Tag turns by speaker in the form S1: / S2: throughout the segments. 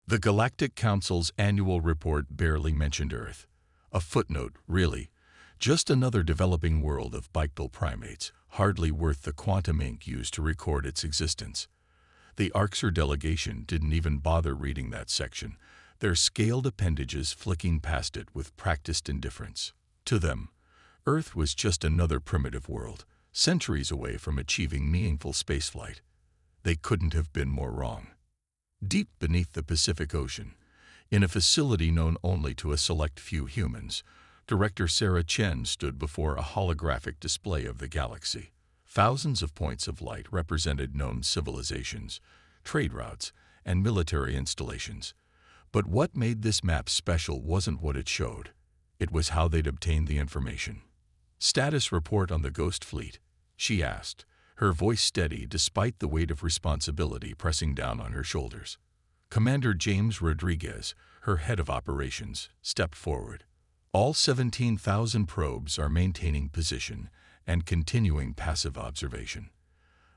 S1: The Galactic Council's annual report barely mentioned Earth. A footnote, really. Just another developing world of bipedal primates, hardly worth the quantum ink used to record its existence. The Arxer delegation didn't even bother reading that section, their scaled appendages flicking past it with practiced indifference. To them, Earth was just another primitive world, centuries away from achieving meaningful spaceflight. They couldn't have been more wrong. Deep beneath the Pacific Ocean, in a facility known only to a select few humans, Director Sarah Chen stood before a holographic display of the galaxy. Thousands of points of light represented known civilizations, trade routes, and military installations. But what made this map special wasn't what it showed. It was how they'd obtained the information. "Status report on the Ghost Fleet," she asked, her voice steady despite the weight of responsibility pressing down on her shoulders. Commander James Rodriguez, her head of operations, stepped forward. "All 17,000 probes are maintaining position and continuing passive observation.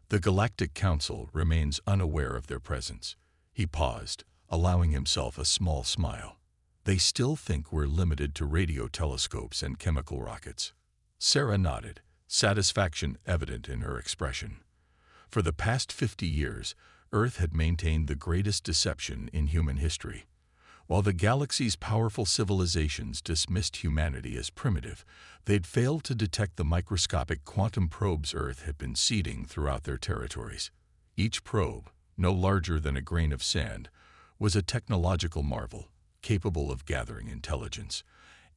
S1: The Galactic Council remains unaware of their presence." He paused, allowing himself a small smile. "They still think we're limited to radio telescopes and chemical rockets." Sarah nodded, satisfaction evident in her expression. For the past 50 years, Earth had maintained the greatest deception in human history. While the galaxy's powerful civilizations dismissed humanity as primitive, they'd failed to detect the microscopic quantum probes Earth had been seeding throughout their territories. Each probe, no larger than a grain of sand, was a technological marvel, capable of gathering intelligence,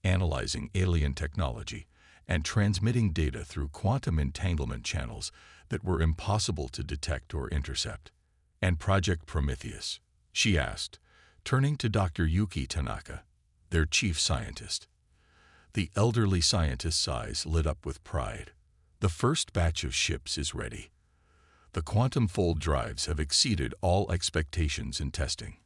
S1: analyzing alien technology, and transmitting data through quantum entanglement channels that were impossible to detect or intercept. "And Project Prometheus?" she asked, turning to Dr. Yuki Tanaka, their chief scientist. The elderly scientist's eyes lit up with pride. "The first batch of ships is ready. The quantum fold drives have exceeded all expectations in testing.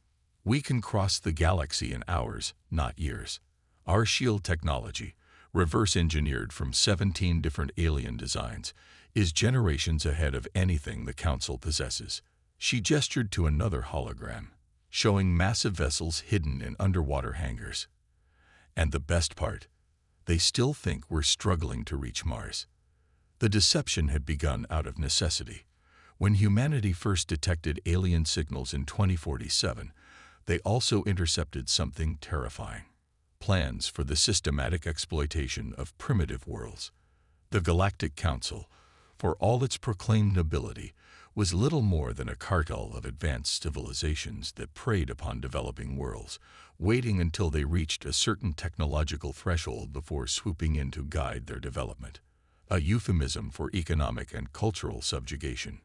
S1: We can cross the galaxy in hours, not years. Our shield technology, reverse-engineered from 17 different alien designs, is generations ahead of anything the Council possesses." She gestured to another hologram, showing massive vessels hidden in underwater hangars. "And the best part, they still think we're struggling to reach Mars." The deception had begun out of necessity. When humanity first detected alien signals in 2047, they also intercepted something terrifying: plans for the systematic exploitation of primitive worlds. The Galactic Council, for all its proclaimed nobility, was little more than a cartel of advanced civilizations that preyed upon developing worlds, waiting until they reached a certain technological threshold before swooping in to guide their development. A euphemism for economic and cultural subjugation.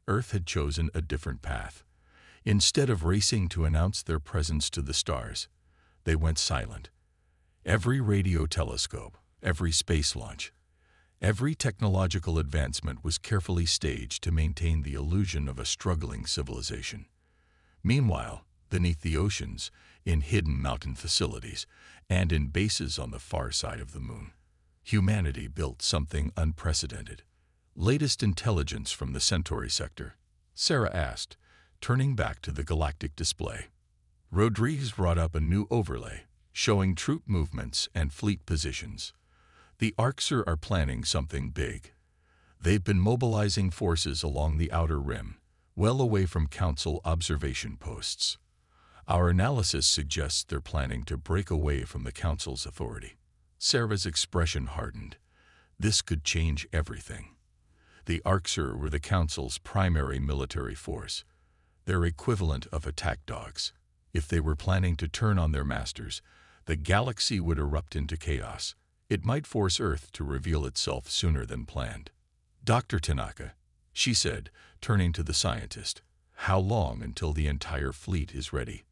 S1: Earth had chosen a different path. Instead of racing to announce their presence to the stars, they went silent. Every radio telescope, every space launch, every technological advancement was carefully staged to maintain the illusion of a struggling civilization. Meanwhile, beneath the oceans, in hidden mountain facilities, and in bases on the far side of the moon, humanity built something unprecedented. "Latest intelligence from the Centauri sector?" Sarah asked, turning back to the galactic display. Rodriguez brought up a new overlay, showing troop movements and fleet positions. "The Arxer are planning something big. They've been mobilizing forces along the outer rim, well away from Council observation posts. Our analysis suggests they're planning to break away from the Council's authority." Sarah's expression hardened. This could change everything. The Arxer were the Council's primary military force, their equivalent of attack dogs. If they were planning to turn on their masters, the galaxy would erupt into chaos. It might force Earth to reveal itself sooner than planned. "Dr. Tanaka," she said, turning to the scientist, "how long until the entire fleet is ready?"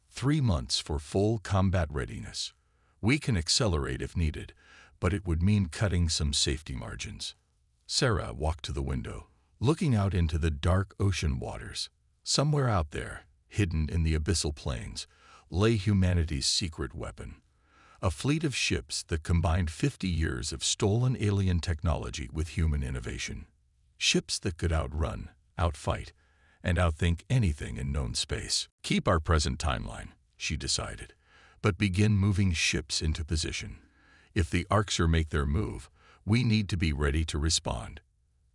S1: 3 months for full combat readiness. We can accelerate if needed, but it would mean cutting some safety margins. Sarah walked to the window, looking out into the dark ocean waters. Somewhere out there, hidden in the abyssal plains, lay humanity's secret weapon. A fleet of ships that combined 50 years of stolen alien technology with human innovation. Ships that could outrun, outfight, and outthink anything in known space. Keep our present timeline, she decided, but begin moving ships into position. If the Arxer make their move, we need to be ready to respond.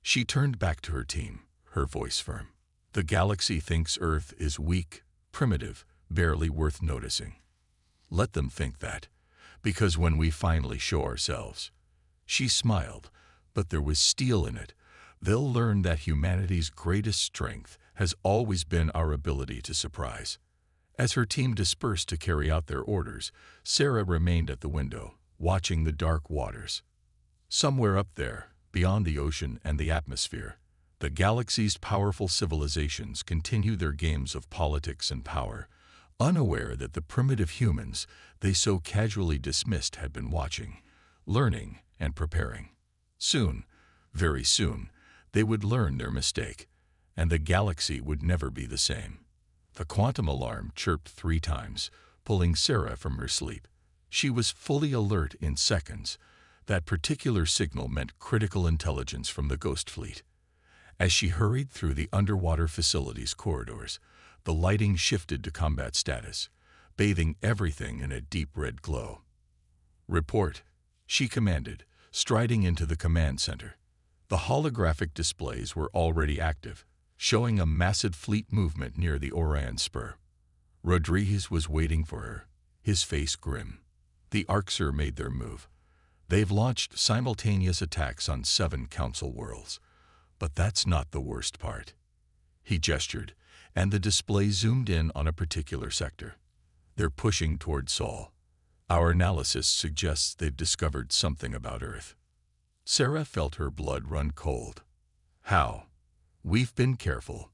S1: She turned back to her team, her voice firm. The galaxy thinks Earth is weak, primitive, barely worth noticing. Let them think that, because when we finally show ourselves, she smiled, but there was steel in it, they'll learn that humanity's greatest strength has always been our ability to surprise. As her team dispersed to carry out their orders, Sarah remained at the window, watching the dark waters. Somewhere up there, beyond the ocean and the atmosphere, the galaxy's powerful civilizations continue their games of politics and power, unaware that the primitive humans they so casually dismissed had been watching, learning, and preparing. Soon, very soon, they would learn their mistake, and the galaxy would never be the same. The quantum alarm chirped 3 times, pulling Sarah from her sleep. She was fully alert in seconds. That particular signal meant critical intelligence from the Ghost Fleet. As she hurried through the underwater facility's corridors, the lighting shifted to combat status, bathing everything in a deep red glow. "Report," she commanded, striding into the command center. The holographic displays were already active, showing a massive fleet movement near the Orion Spur. Rodriguez was waiting for her, his face grim. The Arxer made their move. They've launched simultaneous attacks on 7 Council worlds. But that's not the worst part. He gestured, and the display zoomed in on a particular sector. They're pushing toward Sol. Our analysis suggests they've discovered something about Earth. Sarah felt her blood run cold. How? We've been careful.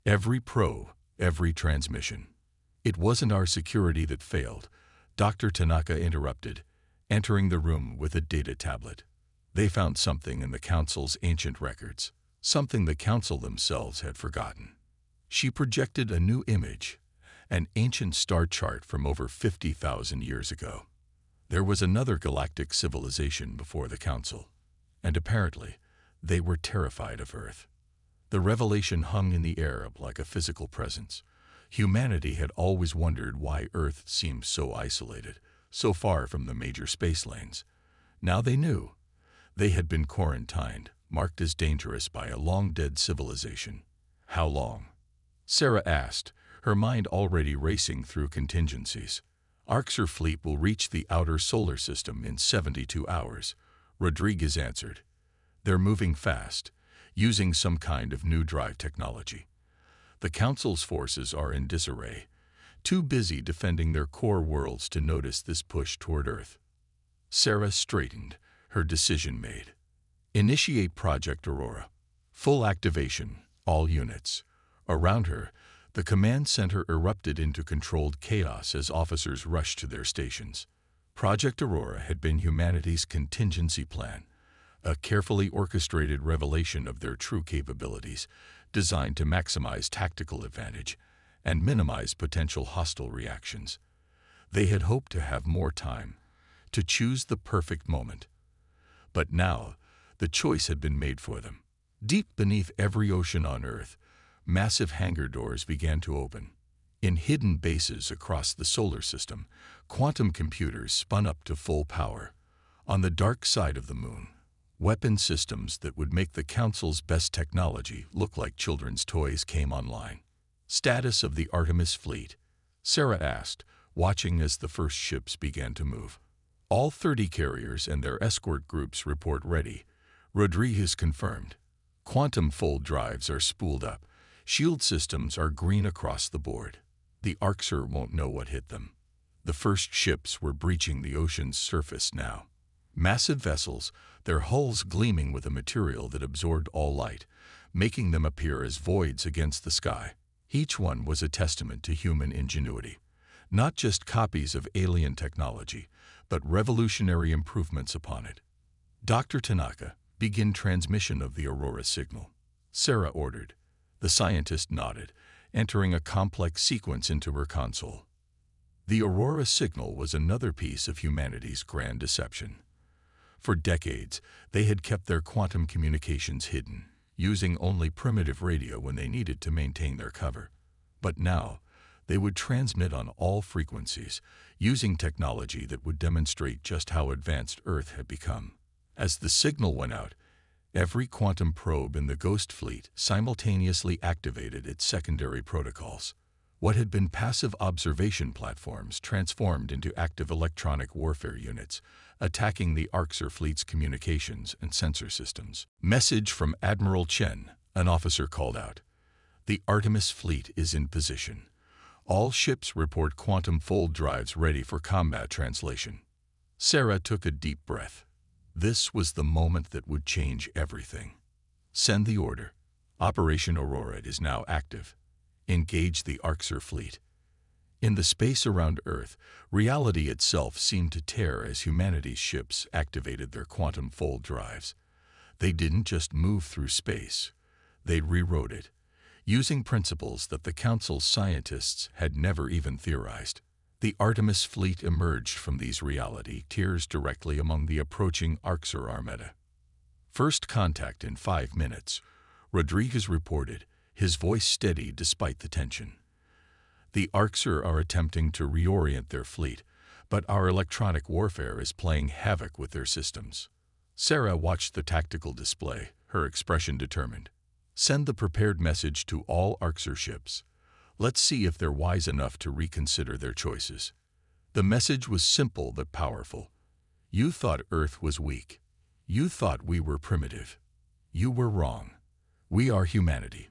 S1: Every probe, every transmission. It wasn't our security that failed, Dr. Tanaka interrupted, entering the room with a data tablet. They found something in the Council's ancient records, something the Council themselves had forgotten. She projected a new image, an ancient star chart from over 50,000 years ago. There was another galactic civilization before the Council, and apparently they were terrified of Earth. The revelation hung in the air like a physical presence. Humanity had always wondered why Earth seemed so isolated, so far from the major space lanes. Now they knew. They had been quarantined, marked as dangerous by a long-dead civilization. How long? Sarah asked, her mind already racing through contingencies. Arxer fleet will reach the outer solar system in 72 hours, Rodriguez answered. They're moving fast, using some kind of new drive technology. The Council's forces are in disarray, too busy defending their core worlds to notice this push toward Earth. Sarah straightened, her decision made. Initiate Project Aurora. Full activation, all units. Around her, the command center erupted into controlled chaos as officers rushed to their stations. Project Aurora had been humanity's contingency plan, a carefully orchestrated revelation of their true capabilities, designed to maximize tactical advantage and minimize potential hostile reactions. They had hoped to have more time, to choose the perfect moment. But now, the choice had been made for them. Deep beneath every ocean on Earth, massive hangar doors began to open. In hidden bases across the solar system, quantum computers spun up to full power. On the dark side of the moon, weapon systems that would make the Council's best technology look like children's toys came online. Status of the Artemis fleet, Sarah asked, watching as the first ships began to move. All 30 carriers and their escort groups report ready, Rodriguez confirmed. Quantum fold drives are spooled up. Shield systems are green across the board. The Arxer won't know what hit them. The first ships were breaching the ocean's surface now. Massive vessels, their hulls gleaming with a material that absorbed all light, making them appear as voids against the sky. Each one was a testament to human ingenuity. Not just copies of alien technology, but revolutionary improvements upon it. Dr. Tanaka, begin transmission of the Aurora signal, Sarah ordered. The scientist nodded, entering a complex sequence into her console. The Aurora signal was another piece of humanity's grand deception. For decades, they had kept their quantum communications hidden, using only primitive radio when they needed to maintain their cover. But now, they would transmit on all frequencies, using technology that would demonstrate just how advanced Earth had become. As the signal went out, every quantum probe in the Ghost Fleet simultaneously activated its secondary protocols. What had been passive observation platforms transformed into active electronic warfare units, attacking the Arxer fleet's communications and sensor systems. Message from Admiral Chen, an officer called out. The Artemis fleet is in position. All ships report quantum fold drives ready for combat translation. Sarah took a deep breath. This was the moment that would change everything. Send the order. Operation Aurora is now active. Engage the Arxer fleet. In the space around Earth, reality itself seemed to tear as humanity's ships activated their quantum fold drives. They didn't just move through space. They rewrote it, using principles that the Council's scientists had never even theorized. The Artemis fleet emerged from these reality tears directly among the approaching Arxer armada. First contact in 5 minutes, Rodriguez reported, his voice steady despite the tension. The Arxer are attempting to reorient their fleet, but our electronic warfare is playing havoc with their systems. Sarah watched the tactical display, her expression determined. Send the prepared message to all Arxer ships. Let's see if they're wise enough to reconsider their choices. The message was simple but powerful. You thought Earth was weak. You thought we were primitive. You were wrong. We are humanity,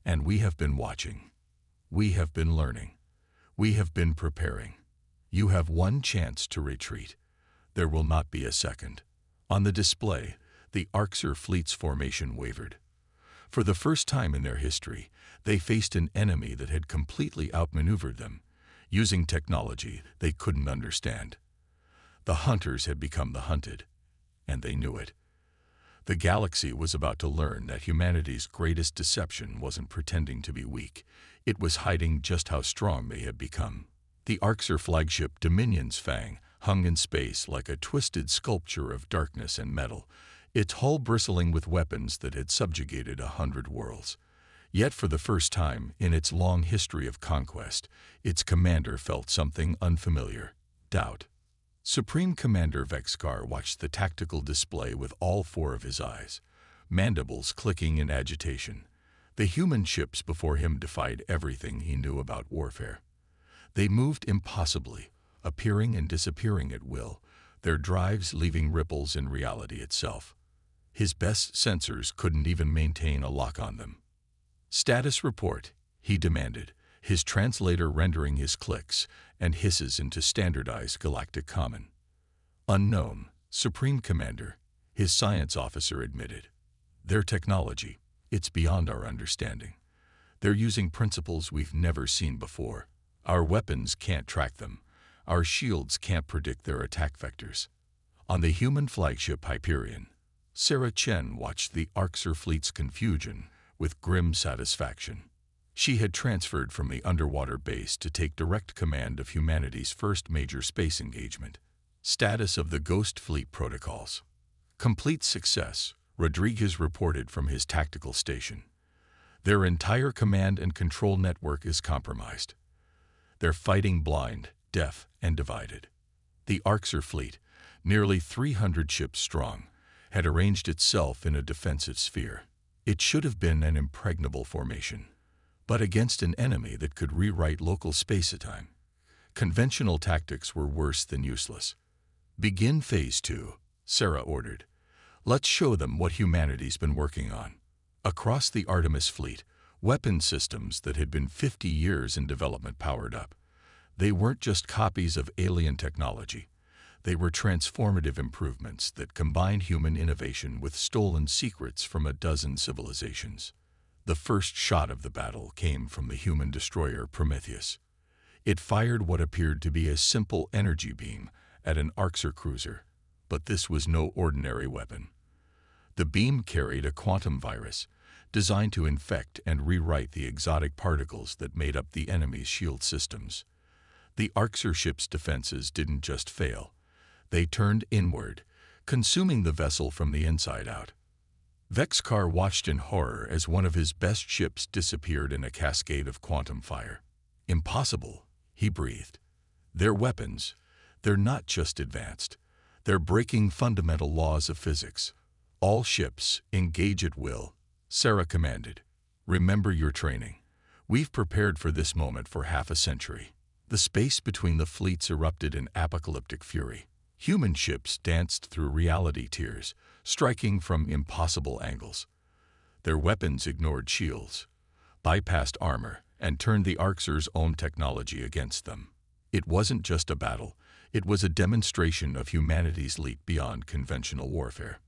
S1: and we have been watching. We have been learning. We have been preparing. You have one chance to retreat. There will not be a second. On the display, the Arxer fleet's formation wavered. For the first time in their history, they faced an enemy that had completely outmaneuvered them, using technology they couldn't understand. The hunters had become the hunted, and they knew it. The galaxy was about to learn that humanity's greatest deception wasn't pretending to be weak. It was hiding just how strong they had become. The Arxer flagship Dominion's Fang hung in space like a twisted sculpture of darkness and metal, its hull bristling with weapons that had subjugated 100 worlds. Yet for the first time in its long history of conquest, its commander felt something unfamiliar: doubt. Supreme Commander Vexkar watched the tactical display with all 4 of his eyes, mandibles clicking in agitation. The human ships before him defied everything he knew about warfare. They moved impossibly, appearing and disappearing at will, their drives leaving ripples in reality itself. His best sensors couldn't even maintain a lock on them. Status report, he demanded, his translator rendering his clicks and hisses into standardized galactic common. Unknown, Supreme Commander, his science officer admitted. Their technology, it's beyond our understanding. They're using principles we've never seen before. Our weapons can't track them. Our shields can't predict their attack vectors. On the human flagship Hyperion, Sarah Chen watched the Arxer fleet's confusion with grim satisfaction. She had transferred from the underwater base to take direct command of humanity's first major space engagement. Status of the Ghost Fleet protocols. Complete success, Rodriguez reported from his tactical station. Their entire command and control network is compromised. They're fighting blind, deaf, and divided. The Arxer fleet, nearly 300 ships strong, had arranged itself in a defensive sphere. It should have been an impregnable formation, but against an enemy that could rewrite local space-time. Conventional tactics were worse than useless. Begin Phase 2, Sarah ordered. Let's show them what humanity's been working on. Across the Artemis fleet, weapon systems that had been 50 years in development powered up. They weren't just copies of alien technology. They were transformative improvements that combined human innovation with stolen secrets from a dozen civilizations. The first shot of the battle came from the human destroyer Prometheus. It fired what appeared to be a simple energy beam at an Arxer cruiser, but this was no ordinary weapon. The beam carried a quantum virus, designed to infect and rewrite the exotic particles that made up the enemy's shield systems. The Arxer ship's defenses didn't just fail. They turned inward, consuming the vessel from the inside out. Vexcar watched in horror as one of his best ships disappeared in a cascade of quantum fire. Impossible, he breathed. Their weapons, they're not just advanced. They're breaking fundamental laws of physics. All ships, engage at will, Sarah commanded. Remember your training. We've prepared for this moment for half a century. The space between the fleets erupted in apocalyptic fury. Human ships danced through reality tiers, striking from impossible angles. Their weapons ignored shields, bypassed armor, and turned the Arxer's own technology against them. It wasn't just a battle, it was a demonstration of humanity's leap beyond conventional warfare.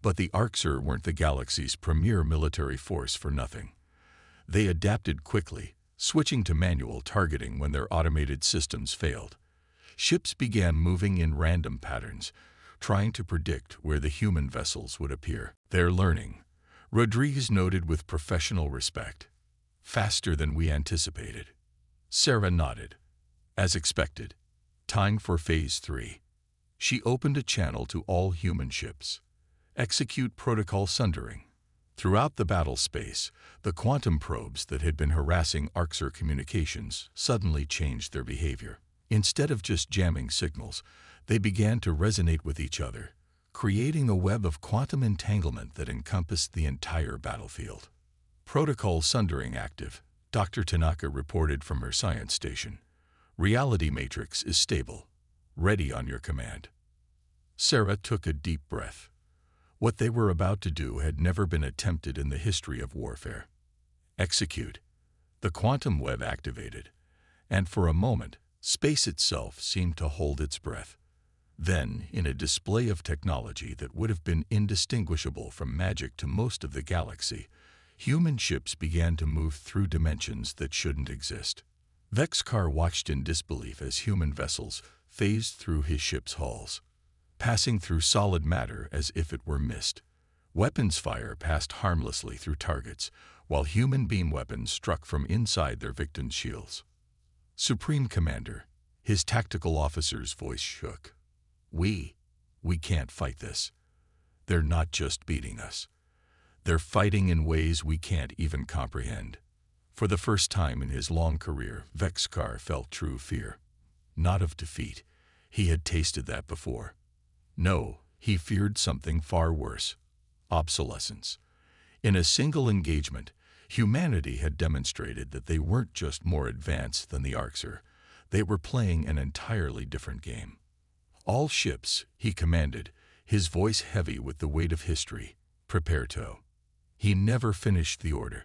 S1: But the Arxer weren't the galaxy's premier military force for nothing. They adapted quickly, switching to manual targeting when their automated systems failed. Ships began moving in random patterns, trying to predict where the human vessels would appear. They're learning, Rodriguez noted with professional respect. Faster than we anticipated. Sarah nodded. As expected. Time for Phase 3. She opened a channel to all human ships. Execute protocol sundering. Throughout the battle space, the quantum probes that had been harassing Arxer communications suddenly changed their behavior. Instead of just jamming signals, they began to resonate with each other, creating a web of quantum entanglement that encompassed the entire battlefield. Protocol sundering active, Dr. Tanaka reported from her science station. Reality matrix is stable. Ready on your command. Sarah took a deep breath. What they were about to do had never been attempted in the history of warfare. Execute. The quantum web activated, and for a moment, space itself seemed to hold its breath. Then, in a display of technology that would have been indistinguishable from magic to most of the galaxy, human ships began to move through dimensions that shouldn't exist. Vexcar watched in disbelief as human vessels phased through his ship's hulls, passing through solid matter as if it were mist. Weapons fire passed harmlessly through targets, while human beam weapons struck from inside their victims' shields. Supreme Commander, his tactical officer's voice shook. We can't fight this. They're not just beating us. They're fighting in ways we can't even comprehend. For the first time in his long career, Vexcar felt true fear. Not of defeat. He had tasted that before. No, he feared something far worse. Obsolescence. In a single engagement, humanity had demonstrated that they weren't just more advanced than the Arxer. They were playing an entirely different game. All ships, he commanded, his voice heavy with the weight of history, prepare to. He never finished the order.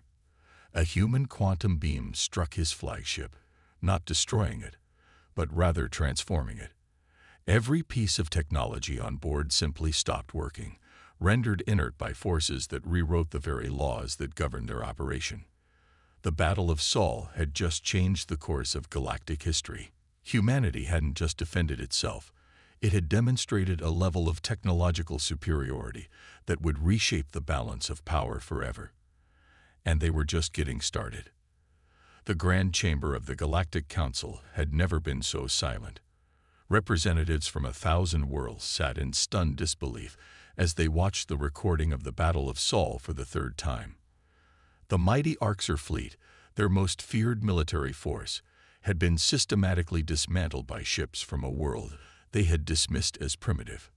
S1: A human quantum beam struck his flagship, not destroying it, but rather transforming it. Every piece of technology on board simply stopped working, rendered inert by forces that rewrote the very laws that governed their operation. The Battle of Sol had just changed the course of galactic history. Humanity hadn't just defended itself, it had demonstrated a level of technological superiority that would reshape the balance of power forever. And they were just getting started. The Grand Chamber of the Galactic Council had never been so silent. Representatives from 1,000 worlds sat in stunned disbelief as they watched the recording of the Battle of Sol for the third time. The mighty Arxer fleet, their most feared military force, had been systematically dismantled by ships from a world they had dismissed as primitive.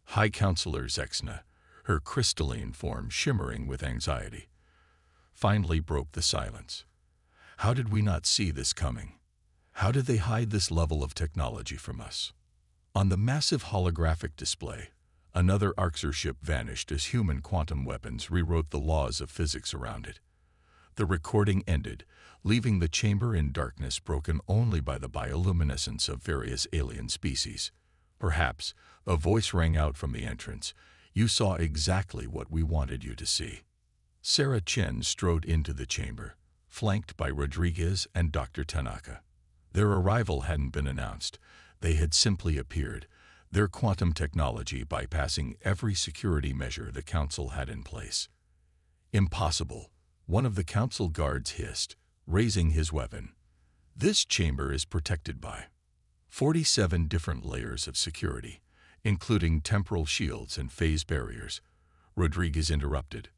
S1: High Counselor Zexna, her crystalline form shimmering with anxiety, finally broke the silence. How did we not see this coming? How did they hide this level of technology from us? On the massive holographic display, another Arxer ship vanished as human quantum weapons rewrote the laws of physics around it. The recording ended, leaving the chamber in darkness broken only by the bioluminescence of various alien species. Perhaps, a voice rang out from the entrance, "You saw exactly what we wanted you to see." Sarah Chen strode into the chamber, flanked by Rodriguez and Dr. Tanaka. Their arrival hadn't been announced. They had simply appeared, their quantum technology bypassing every security measure the Council had in place. "Impossible," one of the Council guards hissed, raising his weapon. "This chamber is protected by 47 different layers of security, including temporal shields and phase barriers. Rodriguez interrupted.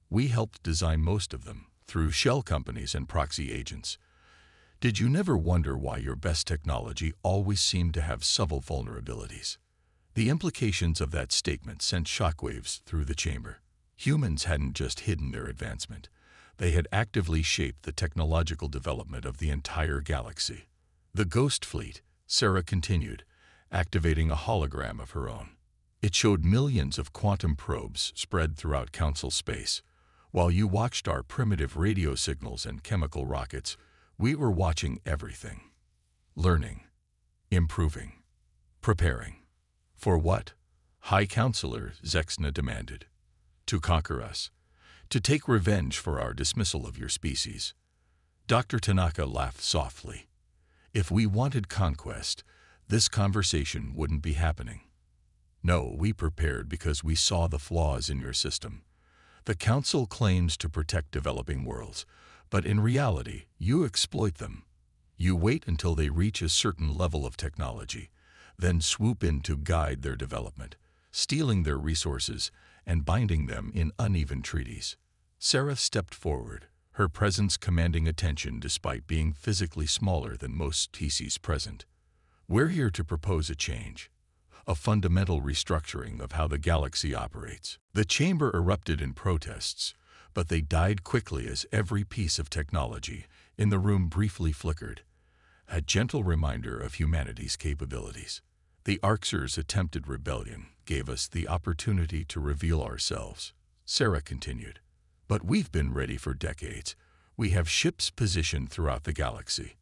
S1: "We helped design most of them, through shell companies and proxy agents. Did you never wonder why your best technology always seemed to have subtle vulnerabilities?" The implications of that statement sent shockwaves through the chamber. Humans hadn't just hidden their advancement. They had actively shaped the technological development of the entire galaxy. "The Ghost Fleet," Sarah continued, activating a hologram of her own. "It showed millions of quantum probes spread throughout Council space. While you watched our primitive radio signals and chemical rockets, we were watching everything. Learning, improving, preparing. For what?" High Counselor Zexna demanded. "To conquer us. To take revenge for our dismissal of your species." Dr. Tanaka laughed softly. "If we wanted conquest, this conversation wouldn't be happening. No, we prepared because we saw the flaws in your system. The Council claims to protect developing worlds, but in reality, you exploit them. You wait until they reach a certain level of technology, then swoop in to guide their development, stealing their resources and binding them in uneven treaties." Sarah stepped forward, her presence commanding attention despite being physically smaller than most species present. "We're here to propose a change, a fundamental restructuring of how the galaxy operates." The chamber erupted in protests, but they died quickly as every piece of technology in the room briefly flickered, a gentle reminder of humanity's capabilities. "The Arxers' attempted rebellion gave us the opportunity to reveal ourselves," Sarah continued. "But we've been ready for decades. We have ships positioned throughout the galaxy.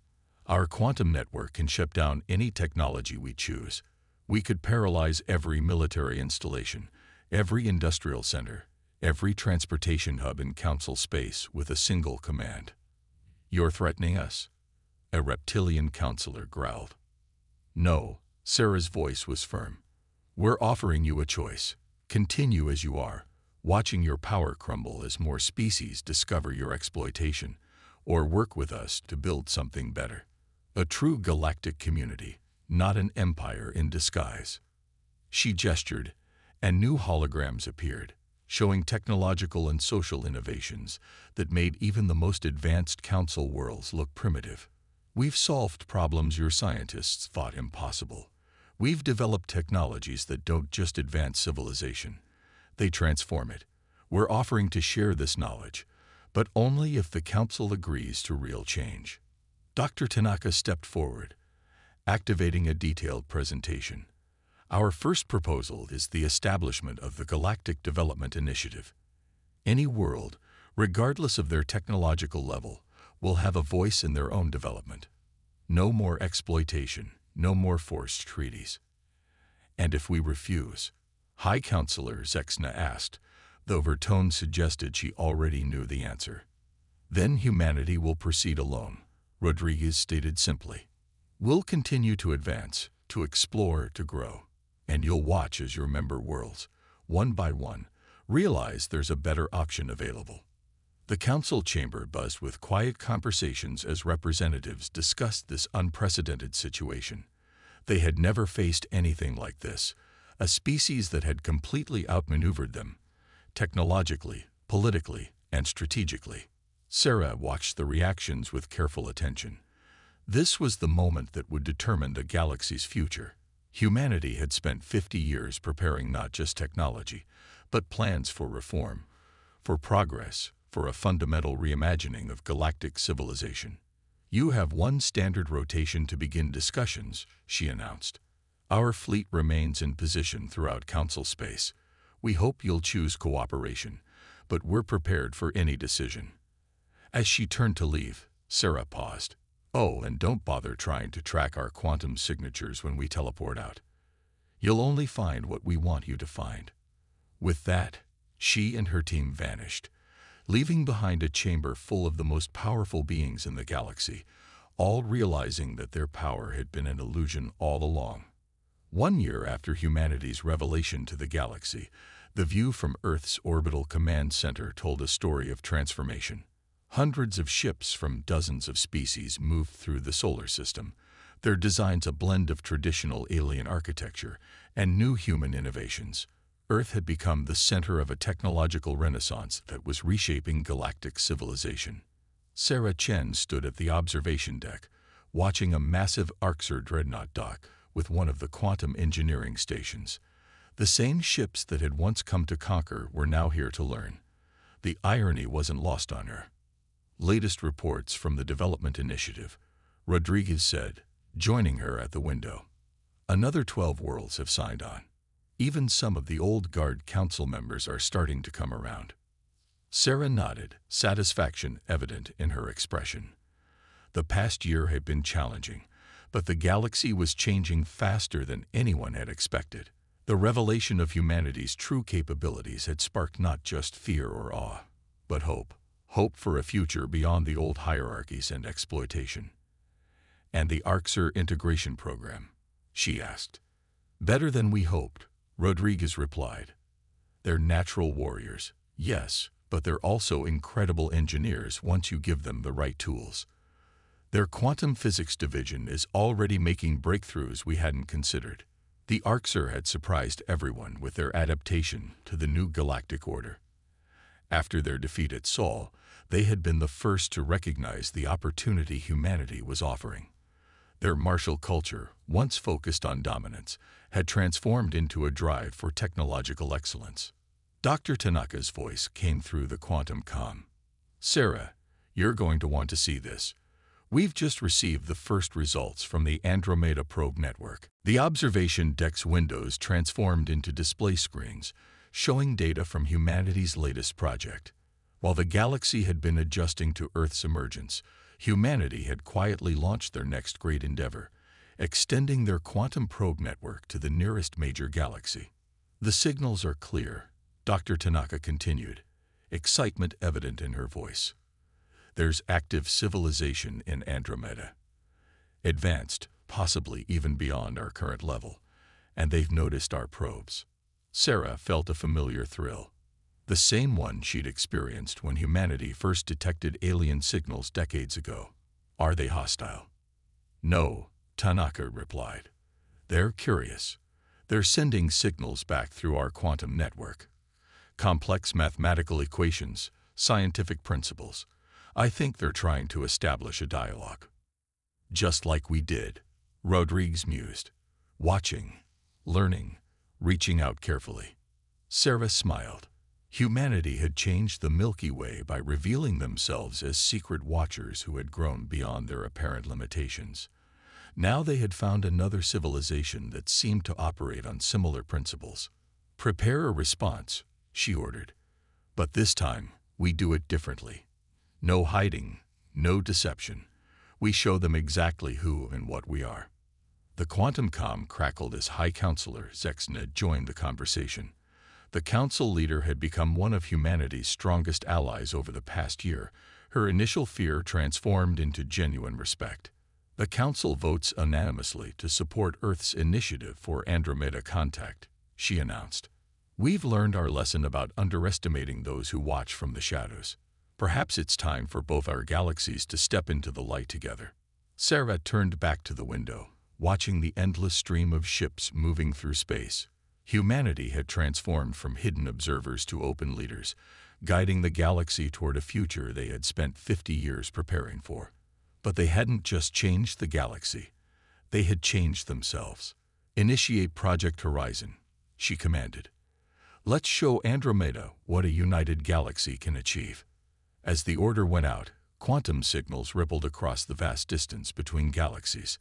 S1: Our quantum network can shut down any technology we choose. We could paralyze every military installation, every industrial center, every transportation hub in Council space with a single command." "You're threatening us?" a reptilian counselor growled. "No," Sarah's voice was firm. "We're offering you a choice. Continue as you are, watching your power crumble as more species discover your exploitation, or work with us to build something better. A true galactic community, not an empire in disguise." She gestured, and new holograms appeared, showing technological and social innovations that made even the most advanced Council worlds look primitive. "We've solved problems your scientists thought impossible. We've developed technologies that don't just advance civilization, they transform it. We're offering to share this knowledge, but only if the Council agrees to real change." Dr. Tanaka stepped forward, activating a detailed presentation. "Our first proposal is the establishment of the Galactic Development Initiative. Any world, regardless of their technological level, will have a voice in their own development. No more exploitation, no more forced treaties." "And if we refuse?" High Counselor Zexna asked, though her tone suggested she already knew the answer. "Then humanity will proceed alone," Rodriguez stated simply. "We'll continue to advance, to explore, to grow. And you'll watch as your member worlds, one by one, realize there's a better option available." The Council chamber buzzed with quiet conversations as representatives discussed this unprecedented situation. They had never faced anything like this, a species that had completely outmaneuvered them, technologically, politically, and strategically. Sarah watched the reactions with careful attention. This was the moment that would determine the galaxy's future. Humanity had spent 50 years preparing not just technology, but plans for reform, for progress, for a fundamental reimagining of galactic civilization. "You have one standard rotation to begin discussions," she announced. "Our fleet remains in position throughout Council space. We hope you'll choose cooperation, but we're prepared for any decision." As she turned to leave, Sarah paused. "Oh, and don't bother trying to track our quantum signatures when we teleport out. You'll only find what we want you to find." With that, she and her team vanished, leaving behind a chamber full of the most powerful beings in the galaxy, all realizing that their power had been an illusion all along. 1 year after humanity's revelation to the galaxy, the view from Earth's orbital command center told a story of transformation. Hundreds of ships from dozens of species moved through the solar system, their designs a blend of traditional alien architecture and new human innovations. Earth had become the center of a technological renaissance that was reshaping galactic civilization. Sarah Chen stood at the observation deck, watching a massive Arxer dreadnought dock with one of the quantum engineering stations. The same ships that had once come to conquer were now here to learn. The irony wasn't lost on her. Latest reports from the Development Initiative, Rodriguez said, joining her at the window. Another 12 worlds have signed on. Even some of the old guard council members are starting to come around. Sarah nodded, satisfaction evident in her expression. The past year had been challenging, but the galaxy was changing faster than anyone had expected. The revelation of humanity's true capabilities had sparked not just fear or awe, but hope. Hope for a future beyond the old hierarchies and exploitation. "And the Arxer integration program?" she asked. "Better than we hoped," Rodriguez replied. "They're natural warriors, yes, but they're also incredible engineers once you give them the right tools. Their quantum physics division is already making breakthroughs we hadn't considered." The Arxer had surprised everyone with their adaptation to the new galactic order. After their defeat at Sol, they had been the first to recognize the opportunity humanity was offering. Their martial culture, once focused on dominance, had transformed into a drive for technological excellence. Dr. Tanaka's voice came through the quantum comm. "Sarah, you're going to want to see this. We've just received the first results from the Andromeda probe network." The observation deck's windows transformed into display screens, showing data from humanity's latest project. While the galaxy had been adjusting to Earth's emergence, humanity had quietly launched their next great endeavor, extending their quantum probe network to the nearest major galaxy. "The signals are clear," Dr. Tanaka continued, excitement evident in her voice. "There's active civilization in Andromeda. Advanced, possibly even beyond our current level, and they've noticed our probes." Sarah felt a familiar thrill, the same one she'd experienced when humanity first detected alien signals decades ago. "Are they hostile?" "No," Tanaka replied. "They're curious. They're sending signals back through our quantum network. Complex mathematical equations, scientific principles. I think they're trying to establish a dialogue." "Just like we did," Rodriguez mused. "Watching, learning, reaching out carefully." Sarah smiled. Humanity had changed the Milky Way by revealing themselves as secret watchers who had grown beyond their apparent limitations. Now they had found another civilization that seemed to operate on similar principles. "Prepare a response," she ordered. "But this time, we do it differently. No hiding, no deception. We show them exactly who and what we are." The quantum comm crackled as High Counselor Zexna joined the conversation. The council leader had become one of humanity's strongest allies over the past year. Her initial fear transformed into genuine respect. "The council votes unanimously to support Earth's initiative for Andromeda contact," she announced. "We've learned our lesson about underestimating those who watch from the shadows. Perhaps it's time for both our galaxies to step into the light together." Sarah turned back to the window, watching the endless stream of ships moving through space. Humanity had transformed from hidden observers to open leaders, guiding the galaxy toward a future they had spent 50 years preparing for. But they hadn't just changed the galaxy. They had changed themselves. "Initiate Project Horizon," she commanded. "Let's show Andromeda what a united galaxy can achieve." As the order went out, quantum signals rippled across the vast distance between galaxies.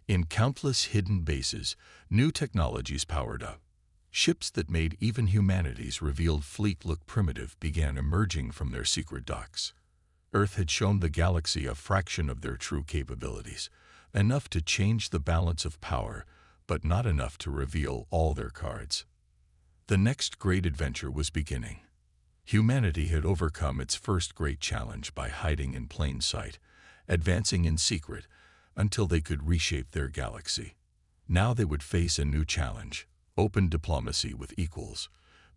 S1: In countless hidden bases, new technologies powered up. Ships that made even humanity's revealed fleet look primitive began emerging from their secret docks. Earth had shown the galaxy a fraction of their true capabilities, enough to change the balance of power, but not enough to reveal all their cards. The next great adventure was beginning. Humanity had overcome its first great challenge by hiding in plain sight, advancing in secret, until they could reshape their galaxy. Now they would face a new challenge: open diplomacy with equals,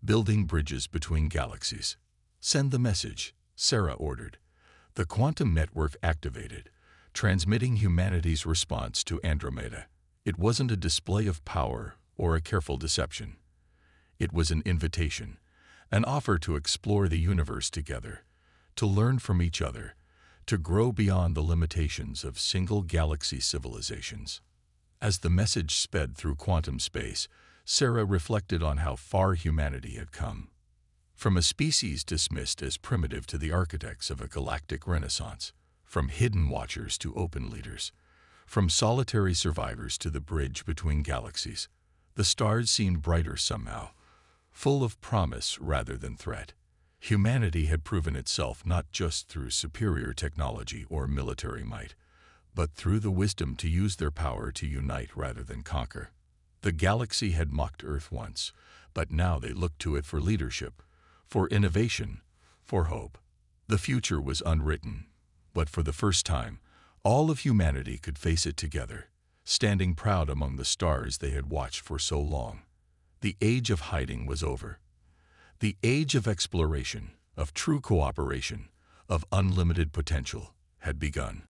S1: building bridges between galaxies. "Send the message," Sarah ordered. The quantum network activated, transmitting humanity's response to Andromeda. It wasn't a display of power or a careful deception. It was an invitation, an offer to explore the universe together, to learn from each other, to grow beyond the limitations of single galaxy civilizations. As the message sped through quantum space, Sarah reflected on how far humanity had come. From a species dismissed as primitive to the architects of a galactic renaissance, from hidden watchers to open leaders, from solitary survivors to the bridge between galaxies, the stars seemed brighter somehow, full of promise rather than threat. Humanity had proven itself not just through superior technology or military might, but through the wisdom to use their power to unite rather than conquer. The galaxy had mocked Earth once, but now they looked to it for leadership, for innovation, for hope. The future was unwritten, but for the first time, all of humanity could face it together, standing proud among the stars they had watched for so long. The age of hiding was over. The age of exploration, of true cooperation, of unlimited potential had begun.